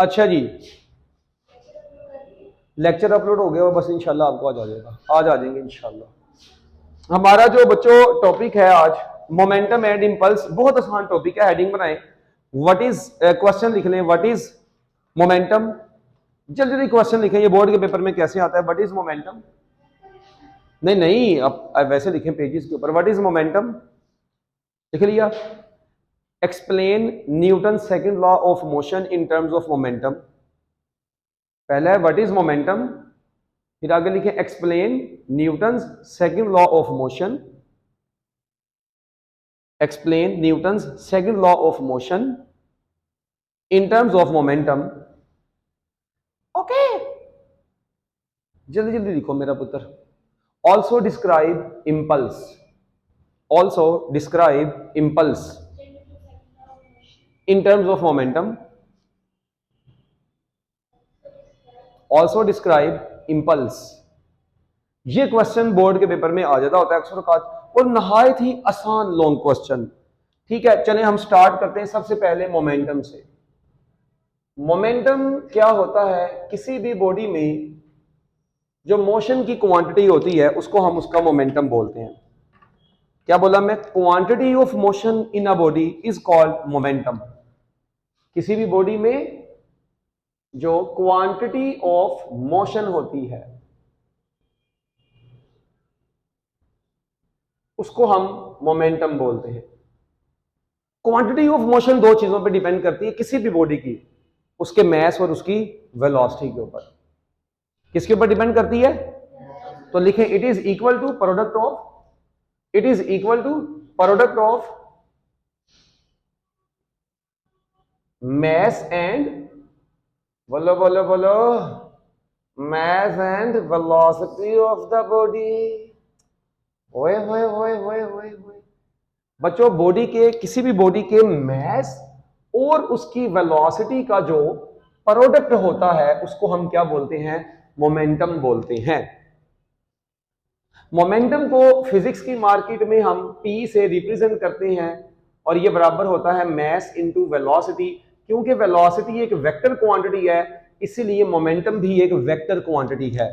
अच्छा जी, lecture upload हो गया, बस इंशाल्लाह आपको आज आ जाएगा, आज आ जाएंगे इंशाल्लाह। हमारा जो बच्चों टॉपिक है आज मोमेंटम एंड इंपल्स, बहुत आसान टॉपिक है। हेडिंग बनाएं, व्हाट इज, क्वेश्चन लिख लें, व्हाट इज मोमेंटम। जल्दी जल्दी क्वेश्चन लिखें, ये बोर्ड के पेपर में कैसे आता है, व्हाट इज मोमेंटम। नहीं नहीं, अब वैसे लिखें पेजेस के ऊपर, व्हाट इज मोमेंटम लिख लिया। Explain Newton second law of motion in terms of momentum. पहला है व्हाट इज मोमेंटम, फिर आगे लिखें explain Newton second law of motion, explain Newton second law of motion in terms of momentum. Okay, जल्दी जल्दी लिखो मेरा पुत्र। Also describe impulse, also describe impulse in terms of momentum, also describe impulse। ये question board के paper में आ जाता होता है अक्सर औकात, और नहायत ही आसान लॉन्ग क्वेश्चन। ठीक है, चलें हम स्टार्ट करते हैं सबसे पहले मोमेंटम से। मोमेंटम क्या होता है, किसी भी बॉडी में जो मोशन की क्वांटिटी होती है उसको हम उसका मोमेंटम बोलते हैं। क्या बोला मैं, quantity of motion in a body is called momentum. किसी भी बॉडी में जो क्वांटिटी ऑफ मोशन होती है उसको हम मोमेंटम बोलते हैं। क्वांटिटी ऑफ मोशन दो चीजों पे डिपेंड करती है किसी भी बॉडी की, उसके मास और उसकी वेलोसिटी के ऊपर। किसके ऊपर डिपेंड करती है, तो लिखें it is equal to product of, it is equal to product of mass and, बोलो बोलो बोलो, mass and velocity of the body। ओए होए होए होए होए होए बच्चों, बॉडी के, किसी भी बॉडी के mass और उसकी वेलोसिटी का जो प्रोडक्ट होता है उसको हम क्या बोलते हैं, मोमेंटम बोलते हैं। मोमेंटम को फिजिक्स की मार्केट में हम P से रिप्रेजेंट करते हैं, और ये बराबर होता है mass इनटू वेलोसिटी। क्योंकि वेलोसिटी एक वेक्टर क्वांटिटी है, इसीलिए मोमेंटम भी एक वेक्टर क्वांटिटी है।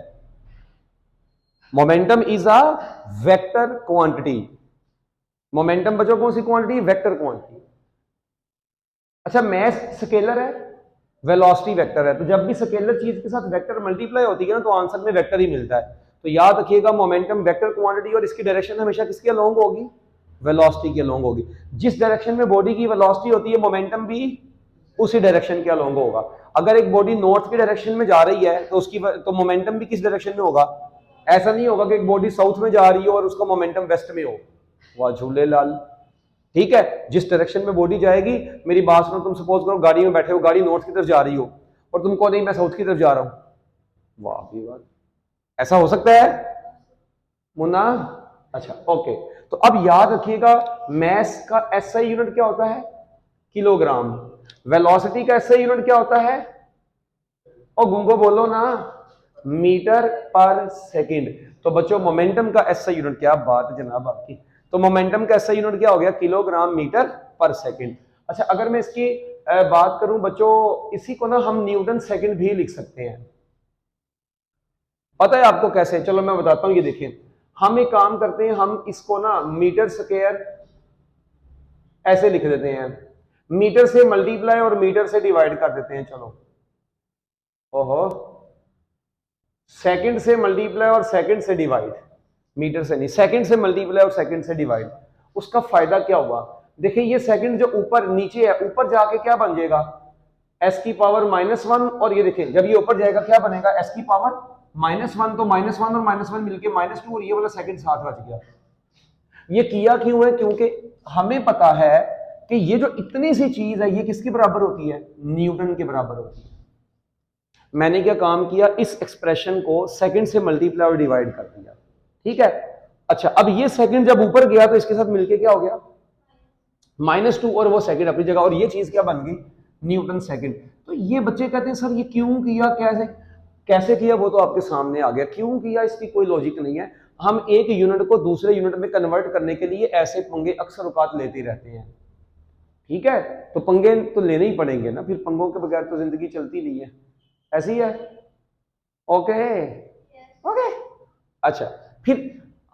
Momentum is a vector quantity. Momentum बच्चों कौन सी क्वांटिटी, वेक्टर क्वांटिटी। अच्छा, मैस स्केलर है, वेलोसिटी वेक्टर है, तो जब भी स्केलर चीज के साथ वेक्टर मल्टीप्लाई होती है ना तो आंसर में वेक्टर ही मिलता है। तो याद रखिएगा, मोमेंटम वेक्टर क्वांटिटी और इसकी डायरेक्शन हमेशा किसके अलोंग होगी, वेलोसिटी के अलोंग होगी। जिस डायरेक्शन में बॉडी की वेलोसिटी होती है मोमेंटम भी उसी डायरेक्शन के अलोंग होगा। अगर एक बॉडी नॉर्थ की डायरेक्शन में जा रही है तो उसकी तो मोमेंटम भी किस डायरेक्शन में होगा। ऐसा नहीं होगा कि एक बॉडी साउथ में जा रही हो और उसका मोमेंटम वेस्ट में हो, वाह झूले लाल। ठीक है, जिस डायरेक्शन में बॉडी जाएगी, मेरी बात सुनो, तुम सपोज करो गाड़ी में बैठे हो, गाड़ी नॉर्थ की तरफ जा रही हो और तुमको नहीं मैं साउथ की तरफ जा रहा हूं, वाह भी वाह, ऐसा हो सकता है मुन्ना। अच्छा ओके, तो अब याद रखिएगा मैस का एसआई यूनिट क्या होता है, किलोग्राम। वेलोसिटी का एसआई यूनिट क्या होता है, और गुंगो बोलो ना, मीटर पर सेकंड। तो बच्चों मोमेंटम का एसआई यूनिट, क्या बात है जनाब आपकी, तो मोमेंटम का एसआई यूनिट क्या हो गया, किलोग्राम मीटर पर सेकंड। अच्छा, अगर मैं इसकी बात करूं बच्चों, इसी को ना हम न्यूटन सेकंड भी लिख सकते हैं। पता है आपको कैसे, चलो मैं बताता हूं। ये देखिए, हम एक काम करते हैं, हम इसको ना मीटर स्क्वायर ऐसे लिख देते हैं, मीटर से मल्टीप्लाई और मीटर से डिवाइड कर देते हैं। चलो, ओहो, सेकंड से मल्टीप्लाई और सेकंड से डिवाइड, मीटर से नहीं, सेकंड से मल्टीप्लाई और सेकंड से डिवाइड। उसका फायदा क्या हुआ, देखिए ये सेकंड जो ऊपर नीचे है, ऊपर जाके क्या बन जाएगा, एस की पावर -1, और ये देखिए जब ये ऊपर जाएगा क्या बनेगा, एस की पावर -1। तो -1 और -1 मिलके -2, और ये वाला सेकंड साथ बच गया। ये किया क्यों है, क्योंकि हमें पता है कि ये जो इतनी सी चीज है ये किसके बराबर होती है, न्यूटन के बराबर होती है। मैंने क्या काम किया, इस एक्सप्रेशन को सेकंड से मल्टीप्लाई और डिवाइड कर दिया। ठीक है, अच्छा अब ये सेकंड जब ऊपर गया तो इसके साथ मिलके क्या हो गया, -2, और वो सेकंड अपनी जगह, और ये चीज क्या बन गई, न्यूटन सेकंड। तो ये बच्चे कहते हैं सर ये क्यों किया, कैसे कैसे किया, वो तो आपके सामने आ गया। क्यों किया इसकी कोई लॉजिक नहीं है, हम एक यूनिट को दूसरे यूनिट में कन्वर्ट करने के लिए ऐसे पंगे अक्सर औकात लेते रहते हैं। ठीक है, तो पंगे तो लेने ही पड़ेंगे ना, फिर पंगों के बगैर तो जिंदगी चलती नहीं है, ऐसी है। Okay okay. अच्छा, फिर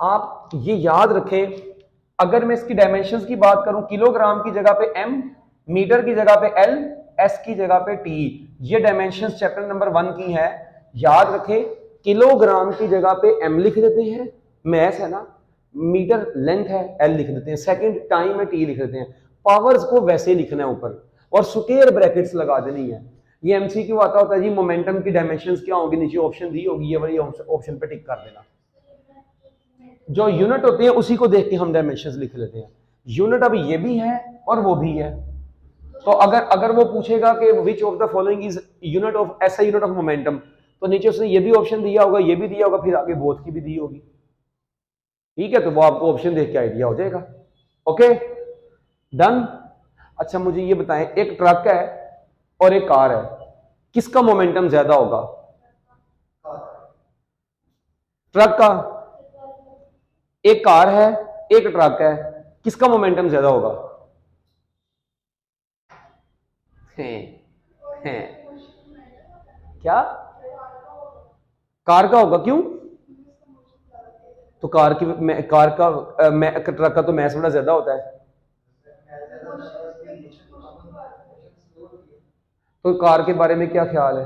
आप ये याद रखें, अगर मैं इसकी डायमेंशंस की बात करूं, किलोग्राम की जगह पे एम, मीटर की जगह पे एल, एस की जगह पे टी, ये डायमेंशंस चैप्टर नंबर 1 की है। याद रखें, किलोग्राम की जगह पे एम लिख देते हैं, मैस है ना, मीटर लेंथ है एल लिख देते हैं, सेकंड टाइम है टी लिख देते हैं, पावर्स को वैसे लिखना है ऊपर और स्क्वायर ब्रैकेट्स लगा देनी है। ये एमसीक्यू आता होता है जी, मोमेंटम की डायमेंशंस क्या होगी, नीचे ऑप्शन दी होगी, ये वाली ऑप्शन पे टिक कर देना। जो यूनिट होती है उसी को देख के हम डायमेंशंस लिख लेते हैं। यूनिट अभी ये भी है और वो भी है, तो अगर अगर वो पूछेगा कि which of the following is unit of ऐसा यूनिट ऑफ मोमेंटम, तो नीचे उसने ये भी ऑप्शन दिया होगा, ये भी दिया होगा, फिर आगे बोथ की भी दी होगी। ठीक है, तो वो आपको ऑप्शन देख के आइडिया हो जाएगा। Okay done. अच्छा मुझे ये बताएं, एक ट्रक है और एक कार है, किसका मोमेंटम ज्यादा होगा? ट्रक का। एक कार है एक ट्रक है, किसका मोमेंटम ज्यादा होगा? है क्या? कार का होगा, क्यों? तो कार की कार का ट्रक का तो मैस बड़ा ज्यादा होता है, तो कार के बारे में क्या ख्याल है?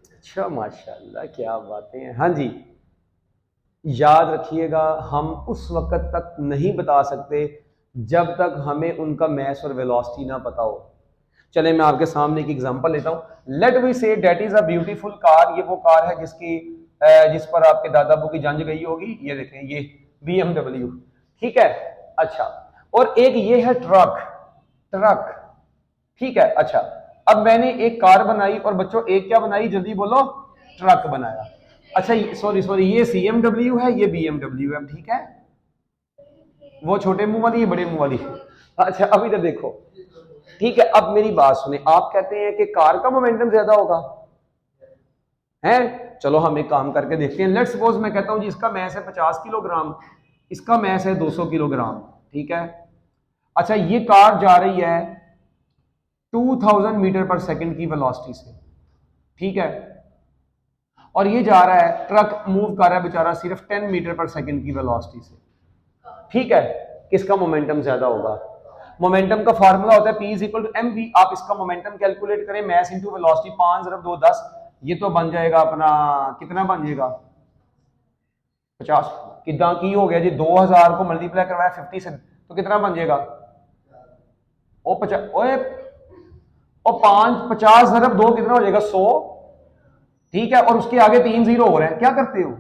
अच्छा माशाल्लाह, क्या बातें हैं। हाँ जी, याद रखिएगा, हम उस वक्त तक नहीं बता सकते जब तक हमें उनका मैस और वेलोसिटी ना पता हो। चले मैं आपके सामने एक एग्जांपल लेता हूं। Let we say that is a beautiful car, ये वो कार है जिस पर आपके दादा अबू की जंज गई होगी, ये देखें, ये BMW, ठीक है। अच्छा, और एक ये है ट्रक, ट्रक, ठीक है। अच्छा, अब मैंने एक कार बनाई और बच्चों एक क्या बनाई, जल्दी बोलो, ट्रक बनाया। अच्छा सॉरी सॉरी, ये CMW है, ये BMW है, ठीक है। वो छोटे मुंह वाली, ये बड़े मुंह वाली। अच्छा अब इधर देखो, ठीक है। अब मेरी बात सुने, आप कहते हैं कि कार का मोमेंटम ज्यादा होगा, है? चलो हम एक काम करके देखते हैं। लेट्स सपोज मैं कहता हूं जी इसका मैस है 50 किलोग्राम, इसका मैस है 200 किलोग्राम, ठीक है। अच्छा, ये कार जा रही है 2000 मीटर पर सेकंड की वेलोसिटी से, ठीक है, और ये जा रहा है, ट्रक मूव कर रहा है बेचारा सिर्फ 10 मीटर पर सेकंड की वेलोसिटी से, ठीक है। किसका मोमेंटम ज्यादा होगा? मोमेंटम का फार्मूला होता है P is equal to mv। आप इसका मोमेंटम कैलकुलेट करें, मैस इंटू वेलोसिटी, 5 × 2 10, ये तो बन जाएगा अपना, कितना बन जाएगा? 50। कितना की हो गया जी, 2000 को मल्टीप्लाई करवाया 50 से, तो कितना बन जाएगा? ओ 50, ओए और 50 × 2 कितना हो जाएगा? 100, ठीक है। और उसके आगे 3 जीरो हो रहे हैं, क्या करते हो?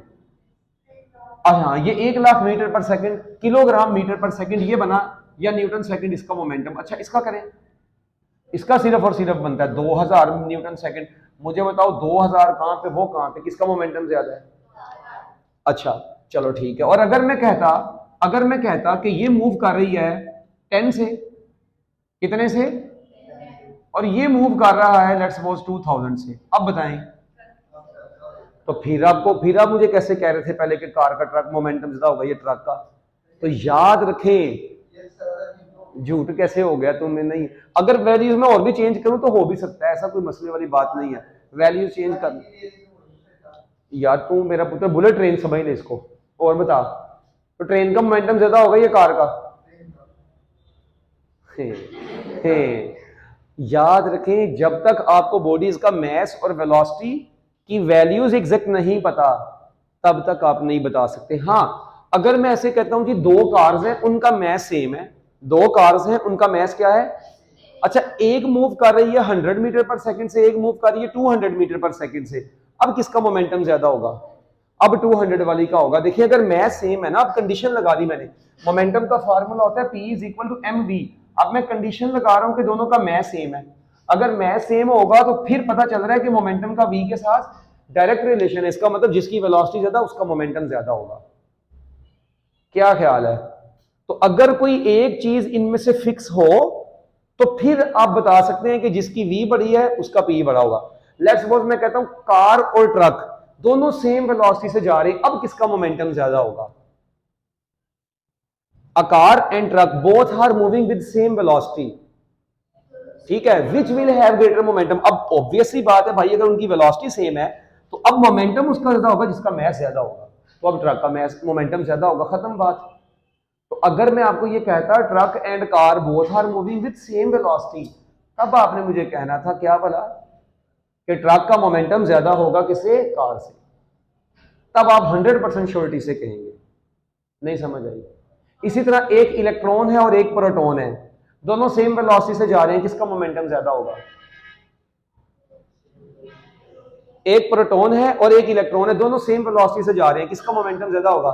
हाँ, ये 1,00,000 मीटर पर सेकंड, किलोग्राम मीटर पर सेकंड ये बना, या न्यूटन सेकंड इसका मोमेंटम। अच्छा इसका करें, इसका सिर्फ और सिर्फ बनता है 2000 न्यूटन सेकंड। मुझे बताओ 2000 कहां पे, वो कहां पे, किसका मोमेंटम ज्यादा है? अच्छा चलो ठीक है। और अगर मैं कहता कि ये मूव कर रही है 10 से, कितने से, और ये मूव कर रहा है लेट्स सपोज 2000 से, अब बताएं। तो फिर आप मुझे कैसे कह रहे थे पहले कि कार का ट्रक मोमेंटम ज्यादा होगा, ये ट्रक का? तो याद रखें, झूठ कैसे हो गया तुम्हें? नहीं, अगर वैल्यूज में और भी चेंज करूं तो हो भी सकता है, ऐसा कोई मसले वाली बात नहीं है, वैल्यूज चेंज कर। यार तू मेरा पुत्र बुलेट ट्रेन समझ ले इसको, और बता, तो ट्रेन का मोमेंटम ज्यादा होगा या कार का? हे, हे, याद रखें, जब तक आपको बॉडीज का मैस और वेलोसिटी की वैल्यूज एग्जैक्ट नहीं पता, तब तक आप नहीं बता सकते। हाँ, अगर मैं ऐसे कहता हूं कि दो कार्स हैं उनका मैस सेम है, दो कार्स हैं उनका मैस क्या है? अच्छा, एक मूव कर रही है 100 मीटर पर सेकंड से, एक मूव कर रही है 200 मीटर पर सेकंड से, अब किसका मोमेंटम ज्यादा होगा? अब 200 वाली का होगा। देखिए अगर मैस सेम है ना, अब कंडीशन लगा दी मैंने, मोमेंटम का फार्मूला होता है P is equal to mv। अब मैं कंडीशन लगा रहा हूं कि दोनों का मैस सेम है, अगर मैस सेम होगा तो फिर पता चल रहा है कि मोमेंटम का v के साथ डायरेक्ट रिलेशन है, इसका मतलब जिसकी वेलोसिटी ज्यादा उसका मोमेंटम ज्यादा होगा। क्या ख्याल है? तो अगर कोई एक चीज इनमें से फिक्स हो तो फिर आप बता सकते हैं कि जिसकी v बड़ी है उसका p बड़ा होगा। लेट्स सपोज मैं कहता हूं कार और ट्रक दोनों सेम वेलोसिटी से जा रहे हैं, अब किसका मोमेंटम ज्यादा होगा? A car and truck both are moving with same velocity, ठीक है, which will have greater momentum. अब ऑब्वियसली बात है भाई, अगर उनकी वेलोसिटी सेम है तो अब मोमेंटम उसका ज्यादा होगा जिसका मैस ज्यादा होगा, तो अब ट्रक का मैस मोमेंटम ज्यादा होगा, खत्म बात। तो अगर मैं आपको ये कहता truck and car both are moving with same velocity, तब आपने मुझे कहना था क्या भला कि ट्रक का मोमेंटम ज्यादा होगा किससे, कार से, तब आप 100% श्योरिटी से कहेंगे। नहीं समझ आई? इसी तरह एक इलेक्ट्रॉन है और एक प्रोटॉन है, दोनों सेम वेलोसिटी से जा रहे हैं, किसका मोमेंटम ज्यादा होगा? एक प्रोटॉन है और एक इलेक्ट्रॉन है, दोनों सेम वेलोसिटी से जा रहे हैं, किसका मोमेंटम ज्यादा होगा?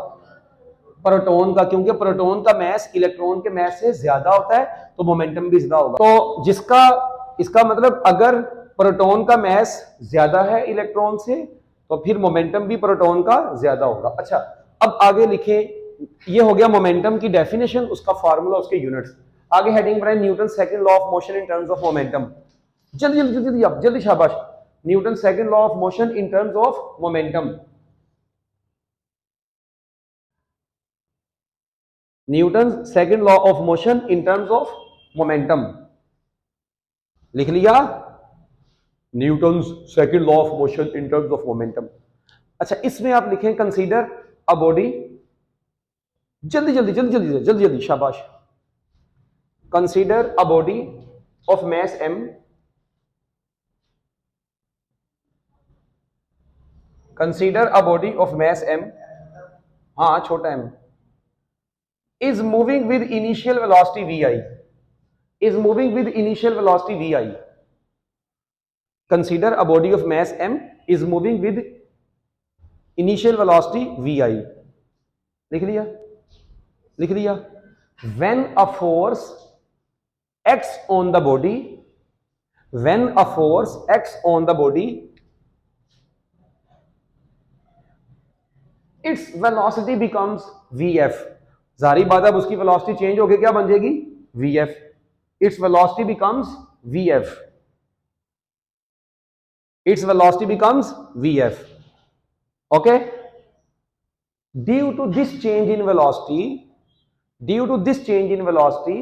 प्रोटॉन का, क्योंकि प्रोटॉन का मैस इलेक्ट्रॉन के मैस से ज्यादा होता है, तो मोमेंटम भी ज्यादा होगा। तो जिसका, इसका मतलब अगर प्रोटॉन का मैस ज्यादा है इलेक्ट्रॉन से, तो फिर मोमेंटम भी प्रोटॉन का ज्यादा होगा। अच्छा, अब आगे लिखें, ये हो गया मोमेंटम की डेफिनेशन, उसका फार्मूला, उसके यूनिट्स। आगे हेडिंग पर है Newton second law of motion in terms of momentum. जल्दी जल्दी जल्दी जल्दी, जल्दी, शाबाश। Newton second law of motion in terms of momentum. Newton second law of motion in terms of momentum, लिख लिया? Newton second law of motion in terms of momentum. अच्छा, इसमें आप लिखें कंसीडर अ बॉडी, जल्दी जल्दी जल्दी जल्दी जल्दी जल्दी, शाबाश। Consider a body of mass m, consider a body of mass m, हाँ छोटा m, is moving with initial velocity vi, is moving with initial velocity vi. Consider a body of mass m is moving with initial velocity vi. लिख लिया? लिख लिया? When a force acts on the body, when a force acts on the body, its velocity becomes vf. जारी बात है, अब उसकी velocity change होगी, क्या बन जाएगी? vf. its velocity becomes vf, its velocity becomes vf. Okay, due to this change in velocity, due to this change in velocity,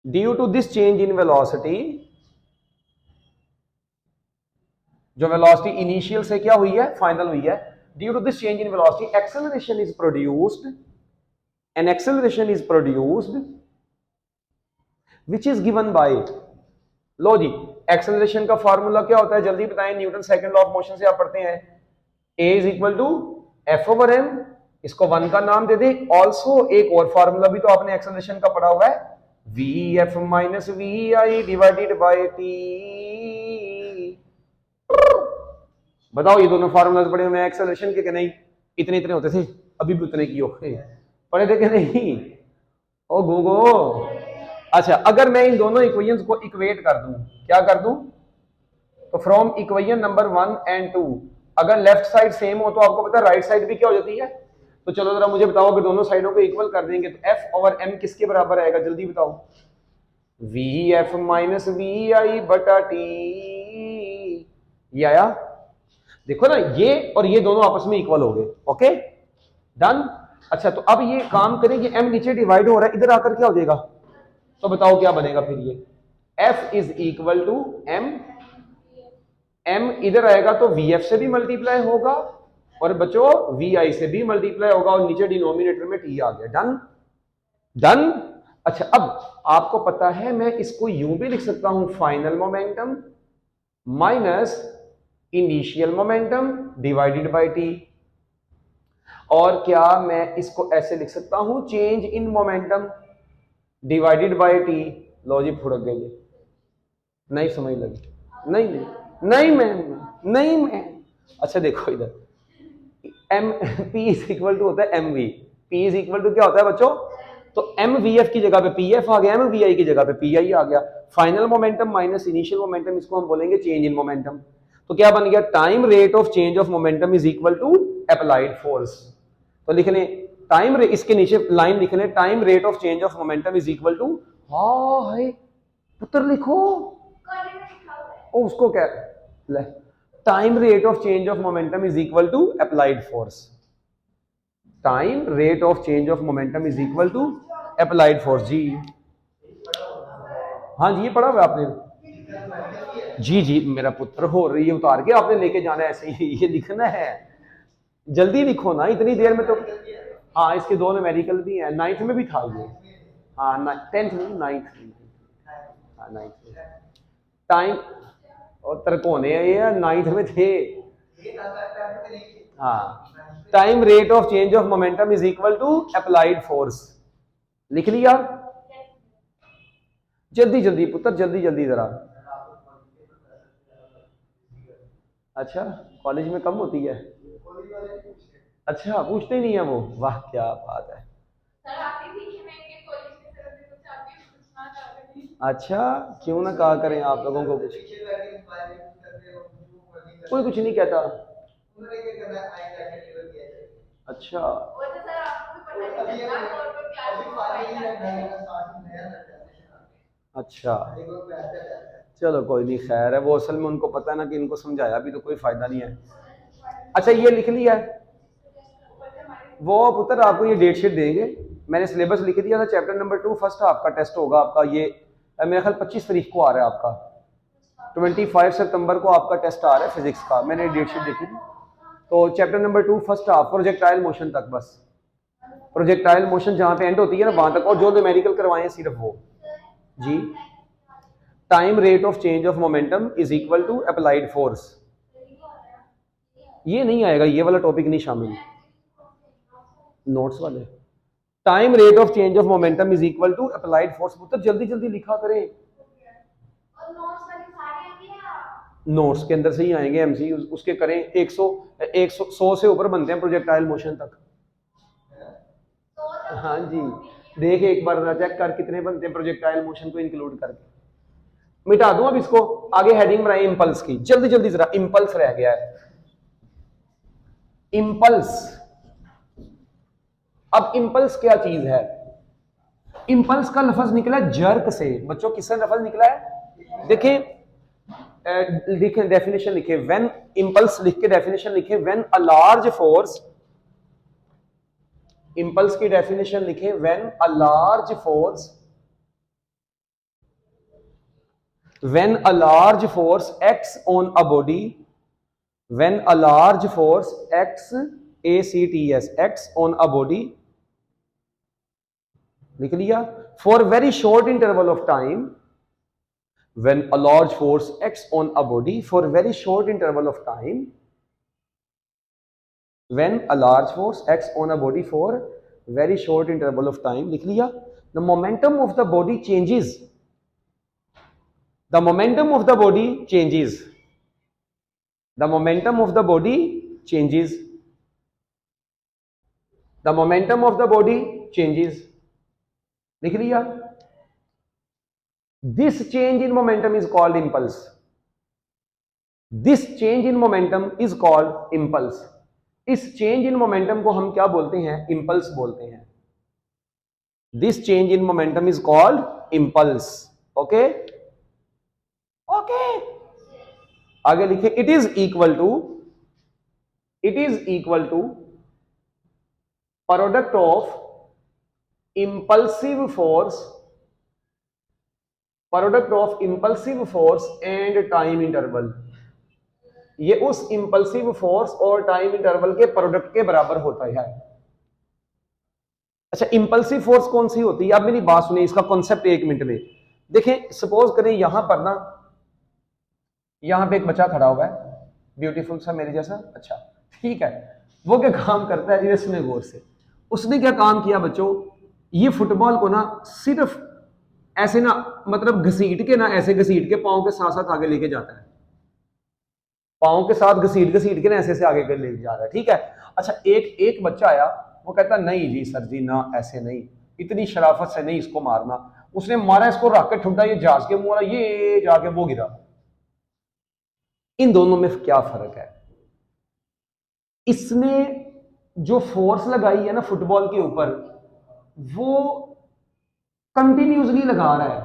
due to this change in velocity, जो वेलोसिटी इनिशियल से क्या हुई है, final हुई है, due to this change in velocity acceleration is produced, an acceleration is produced which is given by, लो जी, acceleration का फार्मूला क्या होता है, जल्दी बताएं, Newton second law of motion से आप पढ़ते हैं, a is equal to F over M, इसको 1 का नाम दे दे। ऑल्सो एक और फार्मूला भी तो आपने एक्सेलरेशन का पढ़ा हुआ है, V F minus V I divided by T. बताओ, ये दोनों फार्मूलाज पढ़े हुए हैं एक्सेलरेशन के कि नहीं? इतने इतने होते थे, अभी भी उतने की हो पढ़े थे कि नहीं? ओ गो। अच्छा, अगर मैं इन दोनों इक्वेशंस को इक्वेट कर दूं, क्या कर दूं? तो फ्रॉम इक्वेशन नंबर 1 एंड 2, अगर लेफ्ट साइड सेम हो तो आपको पता है राइट साइड भी क्या हो जाती है। तो चलो जरा मुझे बताओ, अगर दोनों साइडों को इक्वल कर देंगे तो एफ ओवर एम किसके बराबर आएगा, जल्दी बताओ? वी एफ माइनस वी आई बटा टी। ये आया? देखो ना, ये और ये दोनों आपस में इक्वल हो गए। Okay, done. अच्छा, तो अब ये काम करें कि m नीचे डिवाइड हो रहा है, इधर आकर क्या हो जाएगा? तो बताओ क्या बनेगा फिर? ये f is equal to m, m इधर आएगा तो vf से भी मल्टीप्लाई होगा और बच्चों vi से भी मल्टीप्लाई होगा, और नीचे डिनोमिनेटर में t आ गया। Done done. अच्छा, अब आपको पता है मैं इसको यूं भी लिख सकता हूं, final momentum minus initial momentum divided by T, और क्या मैं इसको ऐसे लिख सकता हूं, change in momentum divided by T. लो जी, फुड़क गई, नहीं समझ लगी? नहीं नहीं नहीं मैम, नहीं मैम। अच्छा देखो इधर, M P is equal to होता है M V, P is equal to क्या होता है बच्चों? तो एम वी एफ की जगह पे पी एफ आ गया, एम वी आई की जगह पे पी आई आ गया। Final momentum minus initial momentum, इसको हम बोलेंगे चेंज इन मोमेंटम। तो क्या बन गया? Time rate of change of momentum is equal to applied force. तो लिख लें टाइम रेट, इसके नीचे लाइन लिख लें, time rate of change of momentum is equal to, हाय पुत्र लिखो, ओ उसको क्या time rate of change of momentum is equal to applied force. Time rate of change of momentum is equal to applied force. जी हाँ जी, ये पढ़ा हुआ आपने? जी जी मेरा पुत्र, हो रही है उतार के आपने लेके जाना है ऐसे ही, ये लिखना है, जल्दी लिखो ना, इतनी देर में तो। हाँ इसके दो न्यूमेरिकल भी हैं, 9th में भी था ये। हाँ 10th में, 9th में। हाँ 9th में टाइम और तरकोने ये 9th में थे। हाँ time rate of change of momentum is equal to applied force. लिख लिया? जल्दी जल्दी पुत्र, जल्दी जल्दी जरा। अच्छा कॉलेज में कम होती है? अच्छा पूछते ही नहीं है वो, वाह क्या बात है। अच्छा क्यों ना कहा करें आप लोगों को कुछ, कोई कुछ नहीं कहता। अच्छा अच्छा चलो कोई नहीं, खैर है, वो असल में उनको पता है ना कि इनको समझाया भी तो कोई फायदा नहीं है। अच्छा ये लिख लिया है? वो पुत्र आपको ये डेट शीट देंगे, मैंने सिलेबस लिख दिया था, चैप्टर नंबर 2 फर्स्ट हाफ का टेस्ट होगा आपका, ये मेरा ख्याल 25 तारीख को आ रहा है आपका, 25 सितंबर को आपका टेस्ट आ रहा है फिजिक्स का, मैंने डेट शीट देखी थी। तो chapter number 2 first half projectile motion तक, बस प्रोजेक्टाइल मोशन जहां पे एंड होती है ना वहां तक, और जो न्यूमेरिकल करवाए हैं सिर्फ वो। जी time rate of change of momentum is equal to applied force. ये नहीं आएगा, ये वाला टॉपिक नहीं शामिल नोट्स वाले। Time rate of change of momentum is equal to applied force. पुत्र जल्दी जल्दी लिखा करें, नोट्स के अंदर से ही आएंगे एमसी उसके करें। 100 से ऊपर बनते हैं प्रोजेक्टाइल मोशन तक। हाँ जी देख एक बार चेक कर कितने बनते हैं प्रोजेक्टाइल मोशन को इंक्लूड करके। मिटा दूं अब इसको, आगे हेडिंग बनाई इंपल्स की, जल्दी जल्दी जरा, इंपल्स रह गया है। इंपल्स, अब इंपल्स क्या चीज है? इंपल्स का लफ्ज निकला जर्क से। बच्चों किससे लफ्ज निकला है? देखें लिखे डेफिनेशन लिखे, व्हेन इंपल्स लिख के डेफिनेशन लिखे, when a large force, impulse की डेफिनेशन लिखे, when a large force, when a large force acts on a body, when a large force acts acts on a body, लिख लिया, for very short interval of time, when a large force acts on a body for very short interval of time, when a large force acts on a body for very short interval of time, लिख लिया, the momentum of the body changes, the momentum of the body changes, the momentum of the body changes, the momentum of the body changes, लिख लिया। This change in momentum is called impulse. This change in momentum is called impulse. इस change in momentum को हम क्या बोलते हैं? impulse बोलते हैं। This change in momentum is called impulse. Okay? Okay. आगे लिखे, it is equal to product of impulsive force and time interval। ये उस इंपल्सिव फोर्स और टाइम इंटरवल के प्रोडक्ट के बराबर होता है। अच्छा इंपल्सिव फोर्स कौन सी होती है? आप मेरी बात सुनिए, इसका कॉन्सेप्ट 1 मिनट में देखें। सपोज करें यहां पर ना, यहां पे एक बच्चा खड़ा हुआ है, ब्यूटीफुल सा मेरे जैसा, अच्छा ठीक है, वो क्या काम करता है, इसमें गौर से, उसने क्या काम किया बच्चों, ये फुटबॉल को ना सिर्फ ऐसे ना, मतलब घसीट के ना, ऐसे घसीट के पांव के साथ साथ आगे लेके जाता है, पांव के साथ घसीट के ना ऐसे से आगे कर लेके जा रहा है, ठीक है। अच्छा एक बच्चा आया, वो कहता नहीं जी सर जी ना, ऐसे नहीं, इतनी शराफत से नहीं इसको मारना, उसने मारा, इसको रॉकेट ठुड्डा, ये जाज के मुंह, ये जाके वो गिरा। इन दोनों में क्या फर्क है? इसने जो फोर्स लगाई है ना फुटबॉल के ऊपर, वो कंटिन्यूसली लगा रहा है,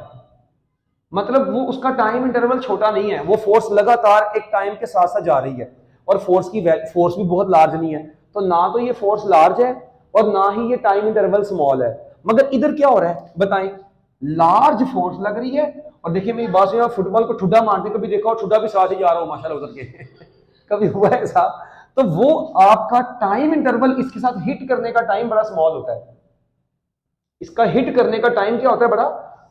मतलब वो उसका टाइम इंटरवल छोटा नहीं है, वो फोर्स लगातार एक टाइम के साथ साथ जा रही है, और फोर्स भी बहुत लार्ज नहीं है, तो ना तो ये फोर्स लार्ज है और ना ही ये टाइम इंटरवल स्मॉल है। मगर इधर क्या हो रहा है बताएं, लार्ज फोर्स लग रही है। और देखिए मेरी बात सुनिए, फुटबॉल को ठुड्डा मारते कभी देखा हो, ठुड्डा भी साथ ही जा रहा हो माशाल्लाह उधर के कभी हुआ है ऐसा? तो वो आपका टाइम इंटरवल इसके साथ हिट करने का टाइम बड़ा स्मॉल होता है। इसका हिट करने का टाइम क्या होता है बड़ा।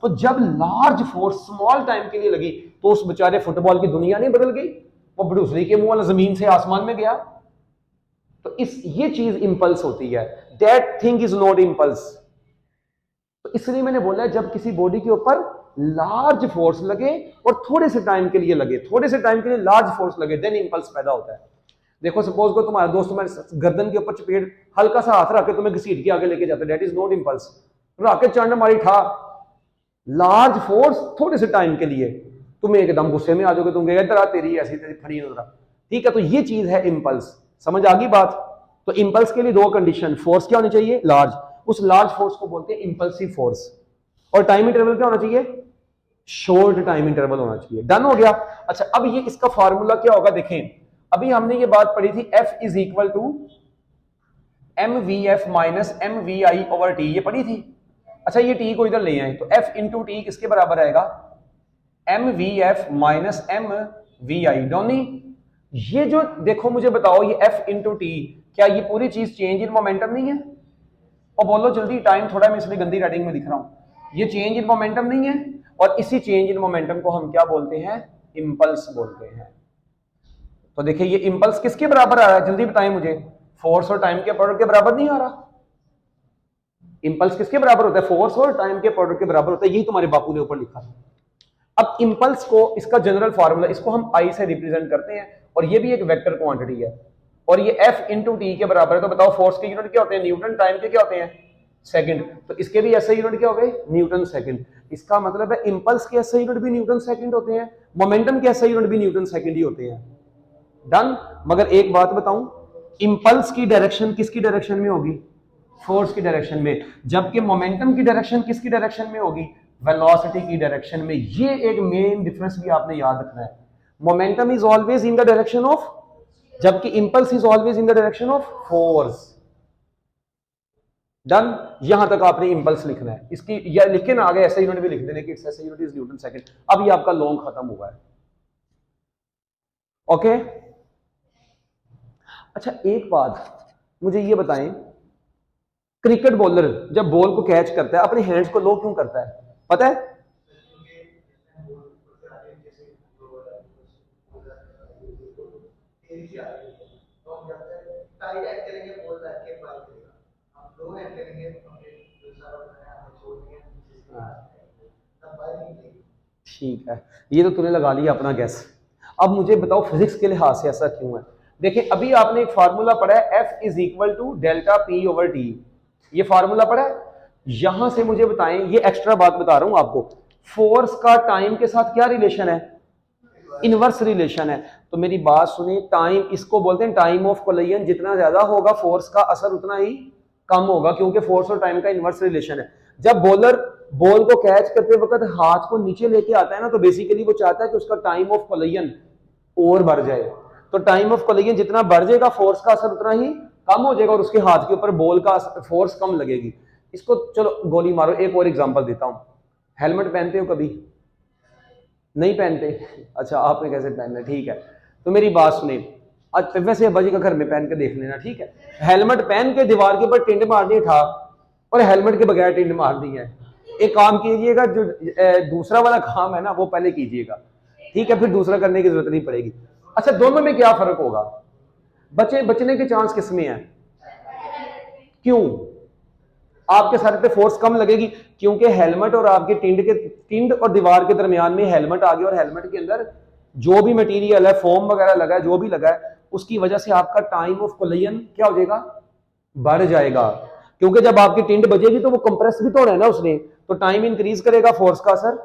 तो जब लार्ज फोर्स स्मॉल टाइम के लिए लगी तो उस बेचारे फुटबॉल की दुनिया नहीं बदल गई, वो ब्रूस के मुंह वाला जमीन से आसमान में गया। तो ये चीज इंपल्स होती है। That thing is not impulse. तो इसलिए मैंने बोला जब किसी बॉडी के ऊपर लार्ज फोर्स लगे और थोड़े से टाइम के लिए लगे, थोड़े से टाइम के लिए लार्ज फोर्स लगे, देन इंपल्स पैदा होता है। देखो सपोज को तुम्हारा दोस्त तुम्हारे गर्दन के ऊपर चपेट हल्का सा हाथ रख के तुम्हें घसीट के आगे लेके जाता है, दैट इज नॉट इंपल्स। रख के चंड मारी ठा, लार्ज फोर्स थोड़े से टाइम के लिए, तुम्हें एकदम गुस्से में आ जाओगे, तुम कहेगा इधर तेरी ऐसी तेरी फड़ी नजर। ठीक है, तो ये चीज है इंपल्स। समझ आ गई बात? तो इंपल्स के लिए दो कंडीशन, फोर्स क्या होनी चाहिए, लार्ज, उस लार्ज फोर्स को बोलते हैं इंपल्सिव फोर्स। और टाइम इंटरवल क्या होना चाहिए, शॉर्ट टाइम इंटरवल होना चाहिए। डन हो गया। अच्छा अब ये इसका फार्मूला क्या होगा देखें, अभी हमने ये बात पढ़ी थी F is equal to M V F minus M V I over T, ये पढ़ी थी। अच्छा ये टी को इधर ले आए तो F इंटू टी किसके बराबर आएगा, M V F minus M V I. डोनी ये जो देखो मुझे बताओ ये F इंटू टी, क्या ये पूरी चीज चेंज इन मोमेंटम नहीं है? और बोलो जल्दी, टाइम थोड़ा मैं इसलिए गंदी राइटिंग में दिख रहा हूं। ये चेंज इन मोमेंटम नहीं है? और इसी चेंज इन मोमेंटम को हम क्या बोलते हैं, इंपल्स बोलते हैं। तो देखिए ये इंपल्स किसके बराबर आ रहा है, जल्दी बताएं मुझे, फोर्स और टाइम के प्रोडक्ट के बराबर नहीं आ रहा। इंपल्स किसके बराबर होता है, फोर्स और टाइम के प्रोडक्ट के बराबर होता है, यही तुम्हारे बापू ने ऊपर लिखा है। अब इंपल्स को, इसका जनरल फार्मूला, इसको हम आई से रिप्रेजेंट करते हैं और ये भी एक वेक्टर क्वांटिटी है और ये एफ इंटू टी के बराबर है। तो बताओ फोर्स के यूनिट क्या होते हैं, न्यूटन, टाइम के क्या होते हैं, सेकंड। तो इसके भी ऐसे यूनिट क्या हो गए, न्यूटन सेकंड। इसका मतलब है इंपल्स के ऐसे यूनिट भी न्यूटन सेकंड होते हैं, मोमेंटम के ऐसे यूनिट भी न्यूटन सेकंड ही होते हैं। डन। मगर एक बात बताऊं, इंपल्स की डायरेक्शन किसकी डायरेक्शन में होगी, फोर्स की डायरेक्शन में, जबकि मोमेंटम की डायरेक्शन किसकी डायरेक्शन में होगी, वेलोसिटी की डायरेक्शन में। ये एक मेन डिफरेंस भी आपने याद रखना है। Momentum is always in the direction of, जबकि impulse is always in the direction of force. Done. यहां तक आपने इंपल्स लिखना है, इसकी या लिख के ना आगे ऐसे यूनिट भी लिख देने कि इट्स ऐसे यूनिट इज न्यूटन सेकंड। अब ये आपका लॉन्ग खत्म हुआ है। ओके। अच्छा एक बात मुझे ये बताएं, क्रिकेट बॉलर जब बॉल को कैच करता है अपने हैंड्स को लो क्यों करता है, पता है? ठीक है, ये तो तूने लगा लिया अपना गैस। अब मुझे बताओ फिजिक्स के लिहाज से ऐसा क्यों है। देखिए अभी आपने एक फार्मूला पढ़ा है, F is equal to delta P over T, ये फार्मूला पढ़ा है। यहां से मुझे बताएं, ये एक्स्ट्रा बात बता रहा हूं आपको, फोर्स का टाइम के साथ क्या रिलेशन है, इनवर्स रिलेशन है। तो मेरी बात सुनिए, टाइम इसको बोलते हैं टाइम ऑफ कोलिजन, जितना ज्यादा होगा फोर्स का असर उतना ही कम होगा, क्योंकि फोर्स और टाइम का इनवर्स रिलेशन है। जब बॉलर बॉल को कैच करते वक्त हाथ को नीचे लेके आता है ना, तो बेसिकली वो चाहता है कि उसका टाइम ऑफ कोलिजन और बढ़ जाए। तो टाइम ऑफ कोलिजन जितना बढ़ जाएगा फोर्स का असर उतना ही कम हो जाएगा और उसके हाथ के ऊपर बॉल का फोर्स कम लगेगी। इसको चलो गोली मारो, एक और एग्जांपल देता हूं। हेलमेट पहनते हो कभी, नहीं पहनते? अच्छा आपने कैसे पहनना, ठीक है। तो मेरी बात सुने, आज वैसे अब्बा जी का घर में पहन के देख लेना, ठीक है। हेलमेट पहन के दीवार के ऊपर टिंड मारनी था और हेलमेट के बगैर टिंड मार दी है। एक काम कीजिएगा, जो दूसरा वाला काम है ना वो पहले कीजिएगा, ठीक है, फिर दूसरा करने की जरूरत नहीं पड़ेगी। अच्छा दोनों में क्या फर्क होगा, बचने के चांस किसमें है, क्यों? आपके सर पे फोर्स कम लगेगी क्योंकि हेलमेट और आपके टिंड और दीवार के दरमियान में हेलमेट आ गया और हेलमेट के अंदर जो भी मटेरियल है, फोम वगैरह लगा है, जो भी लगा है, उसकी वजह से आपका टाइम ऑफ कोलिजन क्या हो जाएगा, बढ़ जाएगा। क्योंकि जब आपकी टिंड बजेगी तो वो कंप्रेस भी तो होना है ना उसने, तो टाइम इंक्रीज करेगा, फोर्स का असर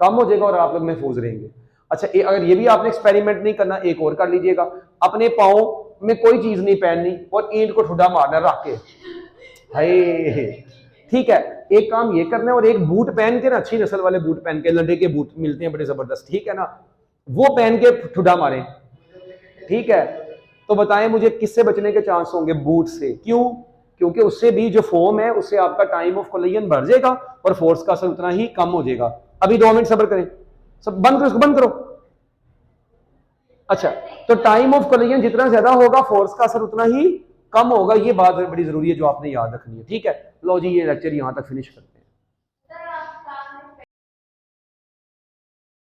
कम हो जाएगा और आप लोग महफूज रहेंगे। अच्छा अगर ये भी आपने एक्सपेरिमेंट नहीं करना, एक और कर लीजिएगा, अपने पाँव में कोई चीज नहीं पहननी और ईंट को ठुड्डा मारना रख के, हाय, ठीक है। एक काम ये करना है और एक बूट पहन के ना, अच्छी नस्ल वाले बूट पहन के, लंडे के बूट मिलते हैं बड़े जबरदस्त, ठीक है ना, वो पहन के ठुड्डा मारें, ठीक है। तो बताएं मुझे किससे बचने के चांस होंगे, बूट से। क्यों? क्योंकि उससे भी जो फॉर्म है उससे आपका टाइम ऑफ कोलिजन बढ़ जाएगा और फोर्स का असर उतना ही कम हो जाएगा। अभी 2 मिनट सब्र करें, सब बंद करो, इसको बंद करो। अच्छा, तो टाइम ऑफ कोलिजन जितना ज्यादा होगा फोर्स का असर उतना ही कम होगा। ये बात बड़ी जरूरी है जो आपने याद रखनी है। ठीक है, लो जी ये लेक्चर यहां तक फिनिश करते हैं।